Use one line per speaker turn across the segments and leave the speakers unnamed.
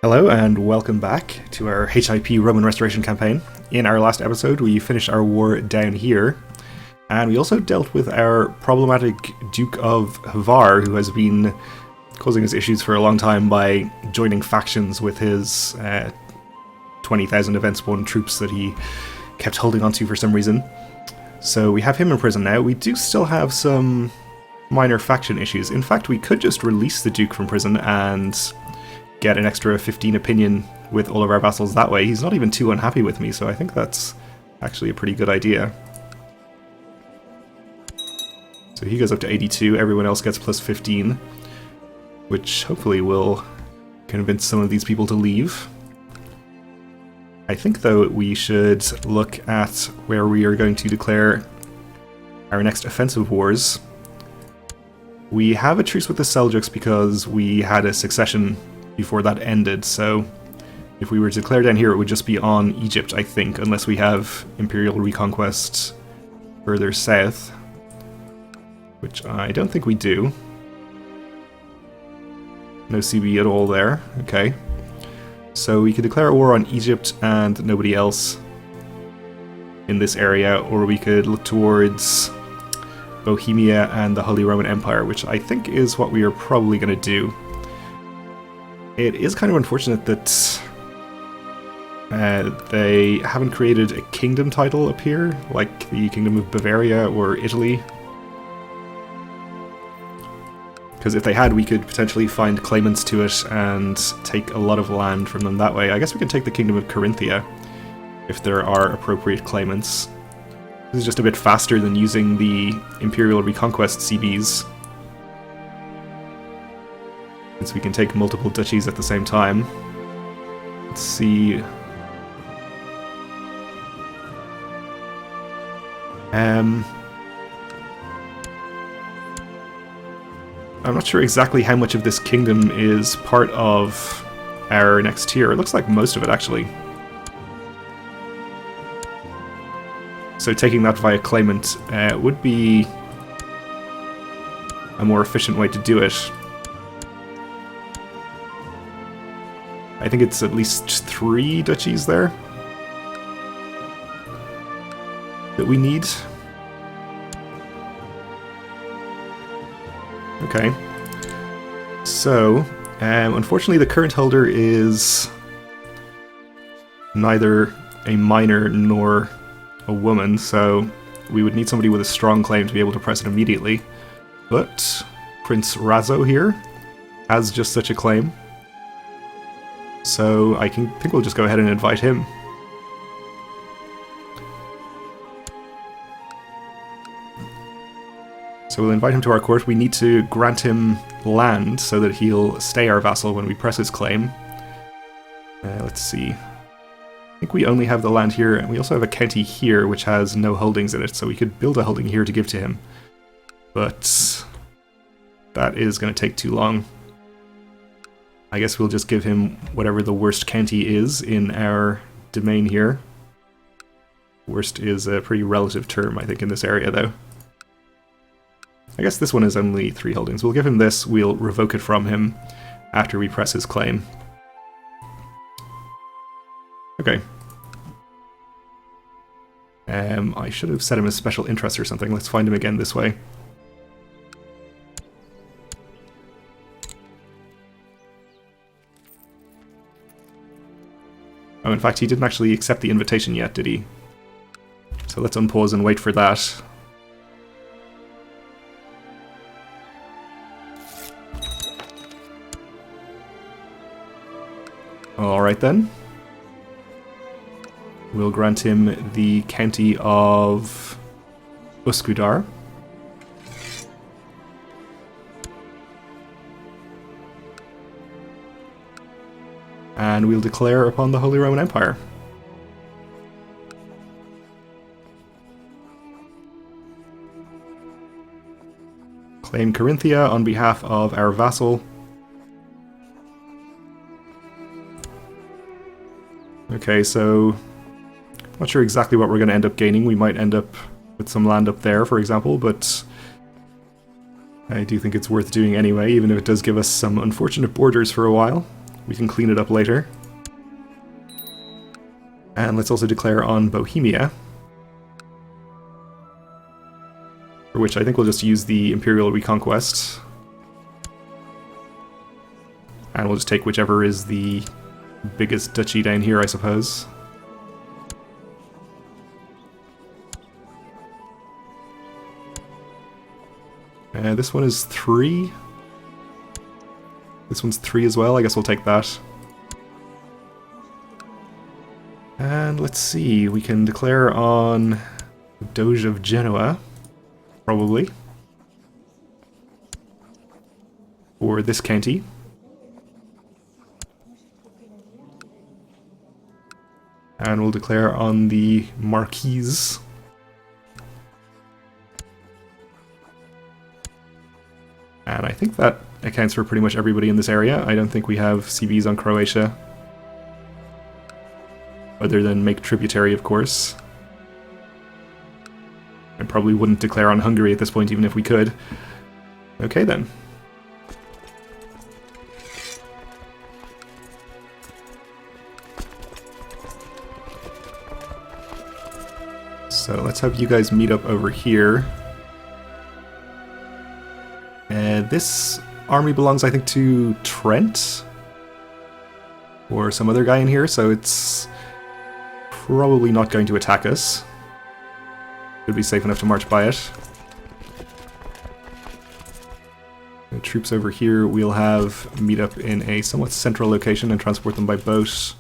Hello and welcome back to our HIP Roman Restoration campaign. In our last episode we finished our war down here, and we also dealt with our problematic Duke of Hvar, who has been causing us issues for a long time by joining factions with his 20,000 event-spawn troops that he kept holding onto for some reason. So we have him in prison now. We do still have some minor faction issues. In fact, we could just release the Duke from prison and get an extra 15 opinion with all of our vassals that way. He's not even too unhappy with me, so I think that's actually a pretty good idea. So he goes up to 82, everyone else gets plus 15, which hopefully will convince some of these people to leave. I think, though, we should look at where we are going to declare our next offensive wars. We have a truce with the Seljuks because we had a succession before that ended, so if we were to declare down here it would just be on Egypt, I think, unless we have Imperial Reconquest further south, which I don't think we do. No CB at all there. Okay. So we could declare a war on Egypt and nobody else in this area, or we could look towards Bohemia and the Holy Roman Empire, which I think is what we are probably going to do. It is kind of unfortunate that they haven't created a kingdom title up here, like the Kingdom of Bavaria or Italy. Because if they had, we could potentially find claimants to it and take a lot of land from them that way. I guess we could take the Kingdom of Carinthia if there are appropriate claimants. This is just a bit faster than using the Imperial Reconquest CBs, since we can take multiple duchies at the same time. Let's see. I'm not sure exactly how much of this kingdom is part of our next tier. It looks like most of it, actually. So taking that via claimant would be a more efficient way to do it. I think it's at least 3 duchies there that we need. Okay. So, unfortunately the current holder is neither a minor nor a woman, so we would need somebody with a strong claim to be able to press it immediately. But Prince Razo here has just such a claim. So I think we'll just go ahead and invite him. So we'll invite him to our court. We need to grant him land so that he'll stay our vassal when we press his claim. Let's see. I think we only have the land here, and we also have a county here which has no holdings in it, so we could build a holding here to give to him. But that is going to take too long. I guess we'll just give him whatever the worst county is in our domain here. Worst is a pretty relative term, I think, in this area, though. I guess this one is only 3 holdings. We'll give him this, we'll revoke it from him after we press his claim. Okay. I should have set him as special interest or something. Let's find him again this way. Oh, in fact, he didn't actually accept the invitation yet, did he? So let's unpause and wait for that. Alright then. We'll grant him the county of Uskudar. And we'll declare upon the Holy Roman Empire. Claim Carinthia on behalf of our vassal. Okay, so not sure exactly what we're going to end up gaining. We might end up with some land up there, for example, but I do think it's worth doing anyway, even if it does give us some unfortunate borders for a while. We can clean it up later. And let's also declare on Bohemia, for which I think we'll just use the Imperial Reconquest. And we'll just take whichever is the biggest duchy down here, I suppose. This one is 3. This one's 3 as well. I guess we'll take that. And let's see, we can declare on Doge of Genoa, probably, for this county. And we'll declare on the Marquise. And I think that accounts for pretty much everybody in this area. I don't think we have CVs on Croatia. Other than make tributary, of course. I probably wouldn't declare on Hungary at this point, even if we could. Okay, then. So let's have you guys meet up over here. This army belongs, I think, to Trent. Or some other guy in here, so it's probably not going to attack us. Could be safe enough to march by it. The troops over here we'll have meet up in a somewhat central location and transport them by boat.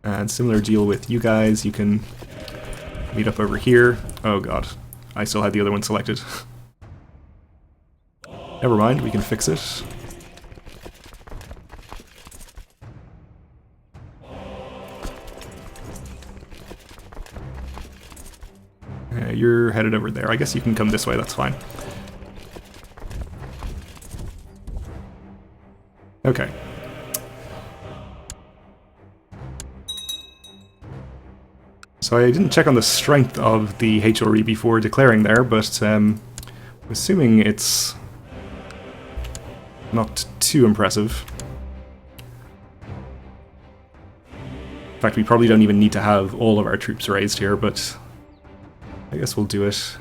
And similar deal with you guys, you can meet up over here. Oh god, I still had the other one selected. Never mind, we can fix it. You're headed over there. I guess you can come this way, that's fine. Okay. So I didn't check on the strength of the HRE before declaring there, but I'm assuming it's not too impressive. In fact, we probably don't even need to have all of our troops raised here, but I guess we'll do it.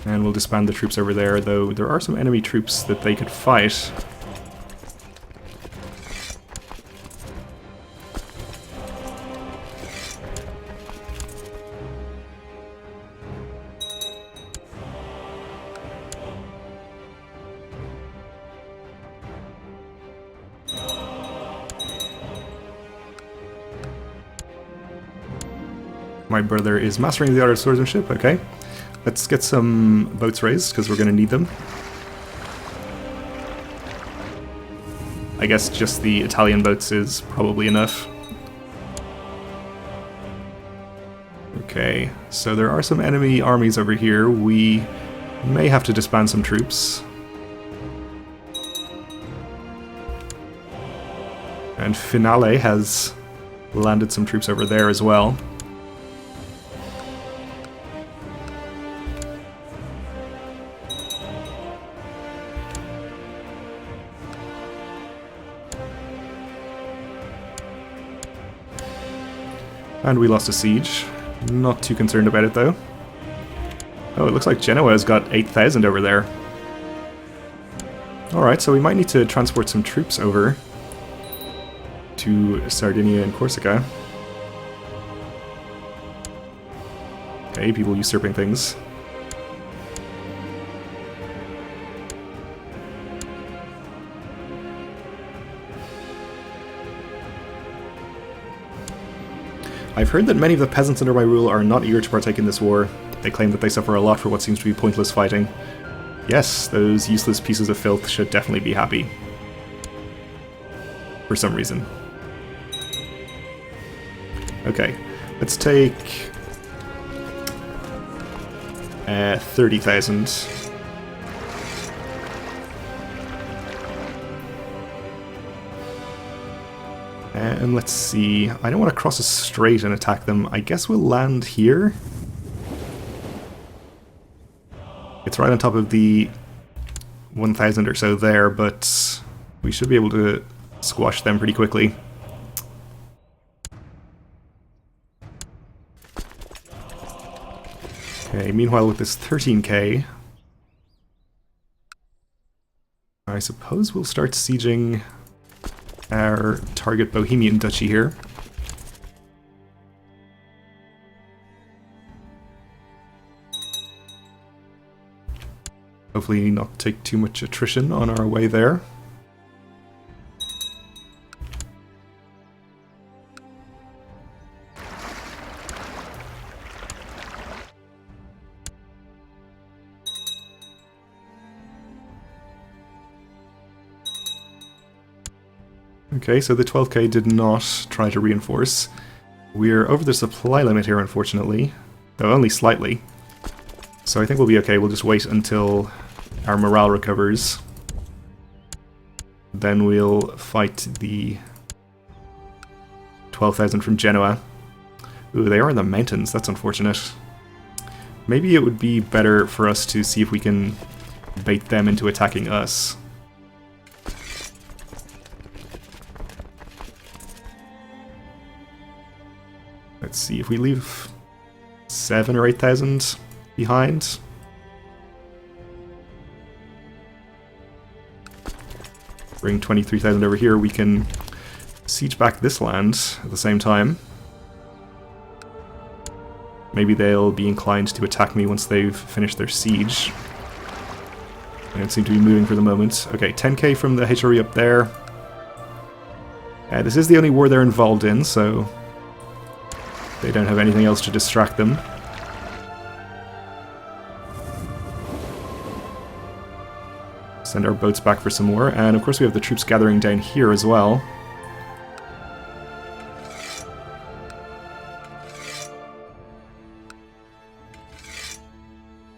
And we'll disband the troops over there, though there are some enemy troops that they could fight. My brother is mastering the art of swordsmanship, okay. Let's get some boats raised, because we're going to need them. I guess just the Italian boats is probably enough. Okay, so there are some enemy armies over here. We may have to disband some troops. And Finale has landed some troops over there as well. And we lost a siege. Not too concerned about it, though. Oh, it looks like Genoa has got 8,000 over there. Alright, so we might need to transport some troops over to Sardinia and Corsica. Okay, people usurping things. I've heard that many of the peasants under my rule are not eager to partake in this war. They claim that they suffer a lot for what seems to be pointless fighting. Yes, those useless pieces of filth should definitely be happy. For some reason. Okay, let's take 30,000. And let's see, I don't want to cross a strait and attack them. I guess we'll land here. It's right on top of the 1,000 or so there, but we should be able to squash them pretty quickly. Okay, meanwhile with this 13k, I suppose we'll start sieging our target Bohemian duchy here. Hopefully not take too much attrition on our way there. Okay, so the 12k did not try to reinforce. We're over the supply limit here, unfortunately, though only slightly. So I think we'll be okay. We'll just wait until our morale recovers. Then we'll fight the 12,000 from Genoa. Ooh, they are in the mountains. That's unfortunate. Maybe it would be better for us to see if we can bait them into attacking us. Let's see, if we leave 7 or 8,000 behind. Bring 23,000 over here, we can siege back this land at the same time. Maybe they'll be inclined to attack me once they've finished their siege. They don't seem to be moving for the moment. Okay, 10k from the HRE up there. This is the only war they're involved in, so they don't have anything else to distract them. Send our boats back for some more, and of course we have the troops gathering down here as well.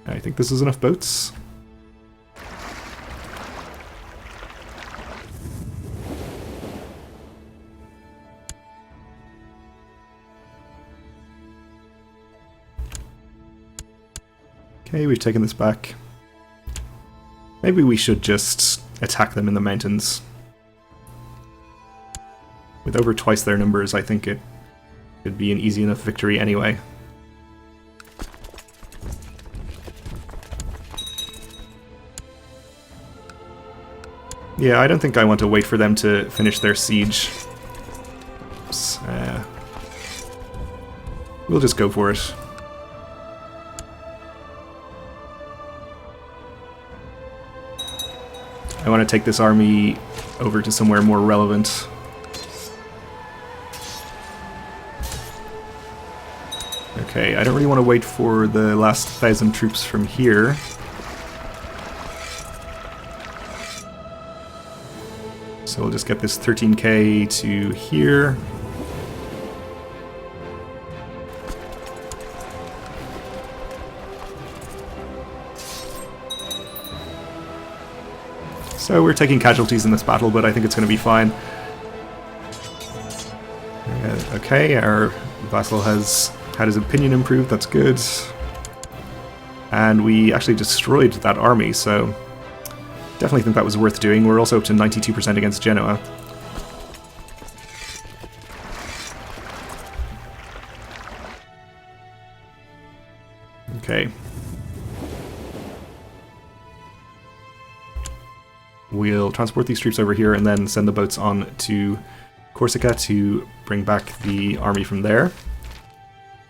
I think this is enough boats. Okay, we've taken this back. Maybe we should just attack them in the mountains. With over twice their numbers, I think it could be an easy enough victory anyway. Yeah, I don't think I want to wait for them to finish their siege. Oops, we'll just go for it. I want to take this army over to somewhere more relevant. Okay, I don't really want to wait for the last 1,000 troops from here. So we'll just get this 13k to here. So we're taking casualties in this battle, but I think it's going to be fine. Okay, our vassal has had his opinion improved, that's good. And we actually destroyed that army, so definitely think that was worth doing. We're also up to 92% against Genoa. Okay. We'll transport these troops over here and then send the boats on to Corsica to bring back the army from there.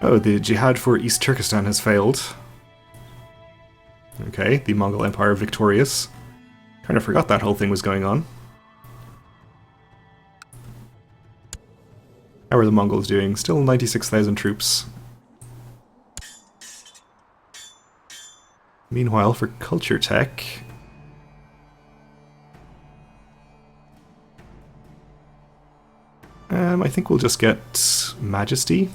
Oh, the jihad for East Turkestan has failed. Okay, the Mongol Empire victorious. Kind of forgot that whole thing was going on. How are the Mongols doing? Still 96,000 troops. Meanwhile, for culture tech, I think we'll just get Majesty.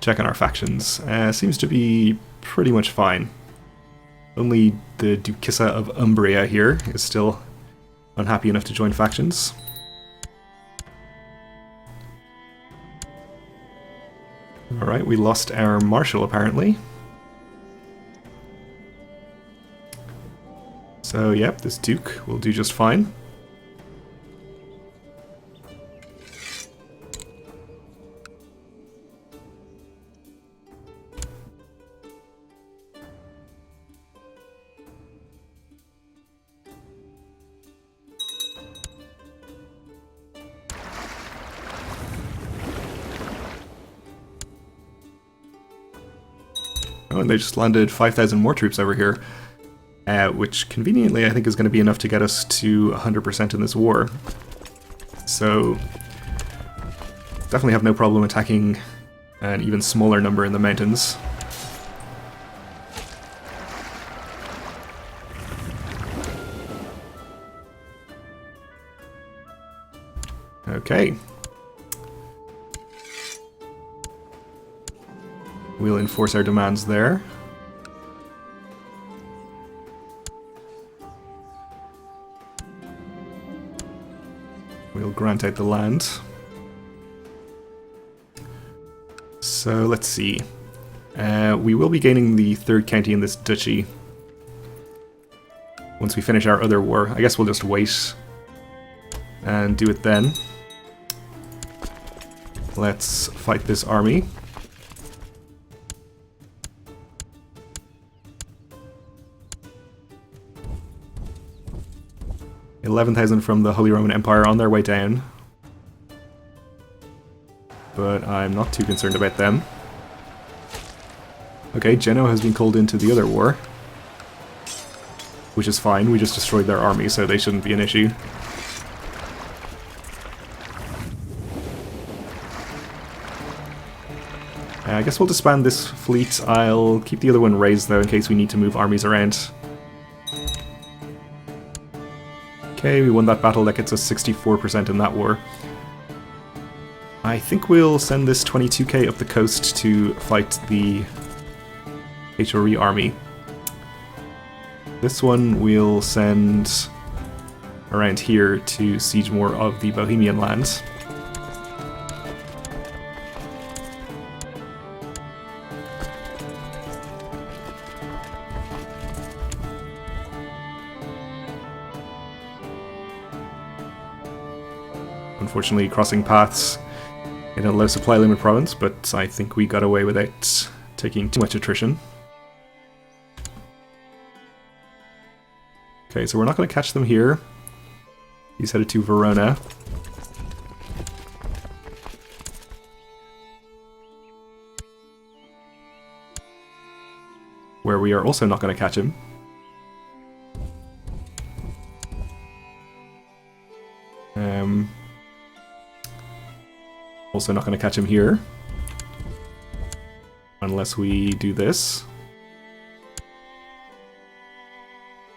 Check on our factions. Seems to be pretty much fine. Only the Duchessa of Umbria here is still unhappy enough to join factions. Alright, we lost our Marshal apparently. So, yep, this Duke will do just fine. Oh, and they just landed 5,000 more troops over here. Which conveniently I think is going to be enough to get us to 100% in this war. So definitely have no problem attacking an even smaller number in the mountains. Okay. We'll enforce our demands there. We'll grant out the land. So let's see. We will be gaining the third county in this duchy once we finish our other war. I guess we'll just wait and do it then. Let's fight this army. $11,000 from the Holy Roman Empire on their way down. But I'm not too concerned about them. Okay, Genoa has been called into the other war. Which is fine, we just destroyed their army, so they shouldn't be an issue. I guess we'll disband this fleet. I'll keep the other one raised though in case we need to move armies around. Okay, we won that battle. That gets us 64% in that war. I think we'll send this 22k up the coast to fight the HRE army. This one we'll send around here to siege more of the Bohemian lands. Unfortunately, crossing paths in a low supply limit province, but I think we got away without taking too much attrition. Okay, so we're not going to catch them here. He's headed to Verona. Where we are also not going to catch him. Also not going to catch him here. Unless we do this.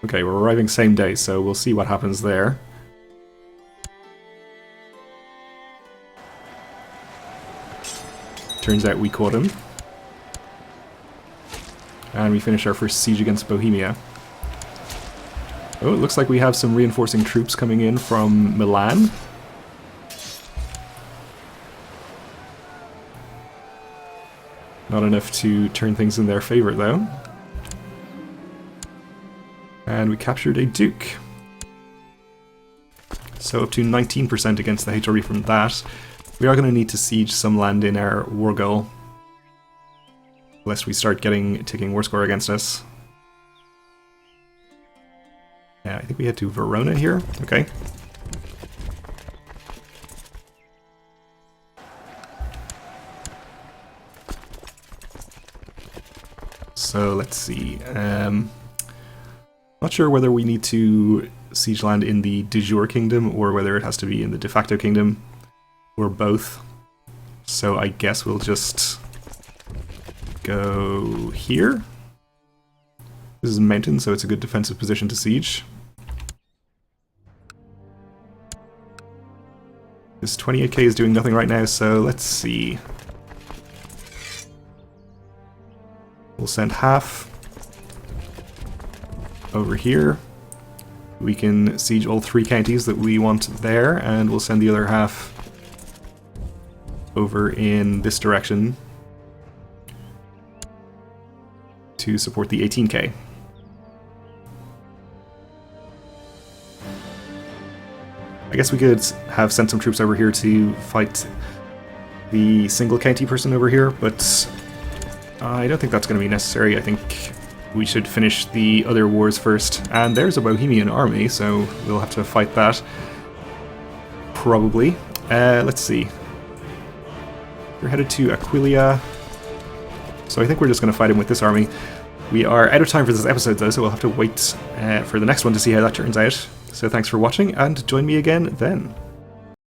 Okay, we're arriving same day, so we'll see what happens there. Turns out we caught him. And we finish our first siege against Bohemia. Oh, it looks like we have some reinforcing troops coming in from Milan. Not enough to turn things in their favor, though. And we captured a duke. So up to 19% against the HRE from that. We are going to need to siege some land in our war goal, lest we start getting ticking war score against us. Yeah, I think we head to Verona here. Okay. So let's see. Not sure whether we need to siege land in the de jure kingdom or whether it has to be in the de facto kingdom or both. So I guess we'll just go here. This is a mountain, so it's a good defensive position to siege. This 28k is doing nothing right now, so let's see. We'll send half. over here. We can siege all 3 counties that we want there, and we'll send the other half over in this direction to support the 18k. I guess we could have sent some troops over here to fight the single county person over here, but I don't think that's going to be necessary. I think we should finish the other wars first. And there's a Bohemian army, so we'll have to fight that. Probably. Let's see. We're headed to Aquileia, so I think we're just going to fight him with this army. We are out of time for this episode though, so we'll have to wait for the next one to see how that turns out. So thanks for watching, and join me again then.